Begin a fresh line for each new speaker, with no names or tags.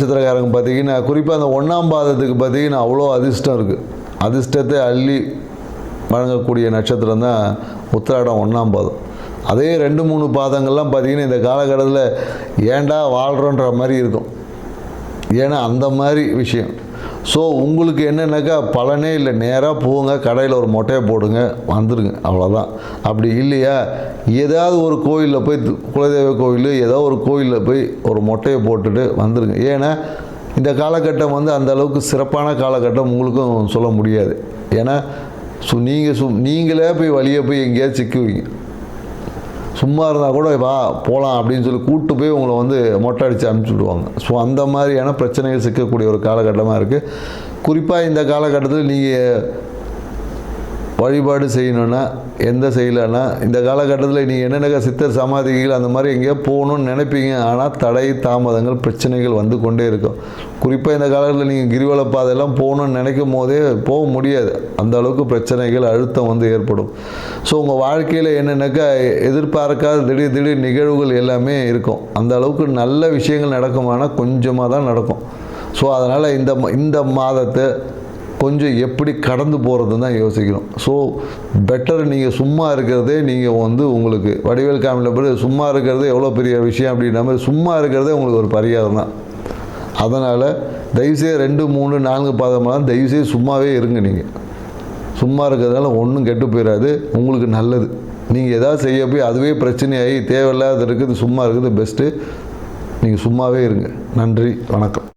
நட்சத்திரக்காரங்க பார்த்தீங்கன்னா குறிப்பாக அந்த 1ஆம் பாதத்துக்கு பார்த்தீங்கன்னா அவ்வளோ அதிர்ஷ்டம் இருக்குது. அதிர்ஷ்டத்தை அள்ளி வழங்கக்கூடிய நட்சத்திரம் தான் உத்திராடம் 1ஆம் பாதம். அதே 2-3 பாதங்கள்லாம் பார்த்தீங்கன்னா இந்த காலகட்டத்தில் ஏண்டா வாழ்கிறோன்ற மாதிரி இருக்கும். ஏன்னா அந்த மாதிரி விஷயம். ஸோ உங்களுக்கு என்னென்னாக்கா பலனே இல்லை, நேராக போங்க, கடையில் ஒரு மொட்டையை போடுங்க, வந்துடுங்க, அவ்வளோதான். அப்படி இல்லையா ஏதாவது ஒரு கோயிலில் போய் குலதெய்வ கோயில் ஏதோ ஒரு கோயிலில் போய் ஒரு மொட்டையை போட்டுட்டு வந்துடுங்க. ஏன்னா இந்த காலகட்டம் வந்து அந்த அளவுக்கு சிறப்பான காலகட்டம் உங்களுக்கும் சொல்ல முடியாது. ஏன்னா நீங்களே போய் வழியே போய் எங்கேயாவது சிக்குவீங்க. சும்மா இருந்தால் கூட வா போகலாம் அப்படின்னு சொல்லி கூப்பிட்டு போய் உங்களை வந்து மொட்டை அடித்து அனுப்பிச்சி விடுவாங்க. ஸோ அந்த மாதிரியான பிரச்சனைகள் சிக்கக்கூடிய ஒரு காலகட்டமாக இருக்குது. குறிப்பாக இந்த காலகட்டத்தில் நீங்கள் வழிபாடு செய்யணுன்னா எந்த செய்யலைன்னா இந்த காலகட்டத்தில் நீங்கள் என்னென்ன சித்தர் சமாதிகள் அந்த மாதிரி எங்கேயோ போகணுன்னு நினைப்பீங்க. ஆனால் தடை தாமதங்கள் பிரச்சனைகள் வந்து கொண்டே இருக்கும். குறிப்பாக இந்த காலத்தில் நீங்கள் கிரிவல பாதையெல்லாம் போகணுன்னு நினைக்கும் போதே போக முடியாது. அந்த அளவுக்கு பிரச்சனைகள் அழுத்தம் வந்து ஏற்படும். ஸோ உங்கள் வாழ்க்கையில் என்னென்னாக்கா எதிர்பார்க்காத திடீர் நிகழ்வுகள் எல்லாமே இருக்கும். அந்த அளவுக்கு நல்ல விஷயங்கள் நடக்குமானால் கொஞ்சமாக தான் நடக்கும். ஸோ அதனால் இந்த மாதத்தை கொஞ்சம் எப்படி கடந்து போகிறதுன்னு தான் யோசிக்கணும். ஸோ பெட்டர் நீங்கள் சும்மா இருக்கிறதே நீங்கள் வந்து உங்களுக்கு வடிவேல் காமெடியில் போய் சும்மா இருக்கிறதே எவ்வளோ பெரிய விஷயம் அப்படின்ற மாதிரி சும்மா இருக்கிறதே உங்களுக்கு ஒரு பரிகாரம் தான். அதனால் தயவுசெய்து 2, 3, 4 பாதமெல்லாம் தயவுசெய்து சும்மாவே இருங்க. நீங்கள் சும்மா இருக்கிறதுனால ஒன்றும் கெட்டு போயிடாது, உங்களுக்கு நல்லது. நீங்கள் எதாவது செய்ய போய் அதுவே பிரச்சனையாகி தேவையில்லாத இருக்குது, சும்மா இருக்குது பெஸ்ட்டு. நீங்கள் சும்மாவே இருங்க. நன்றி, வணக்கம்.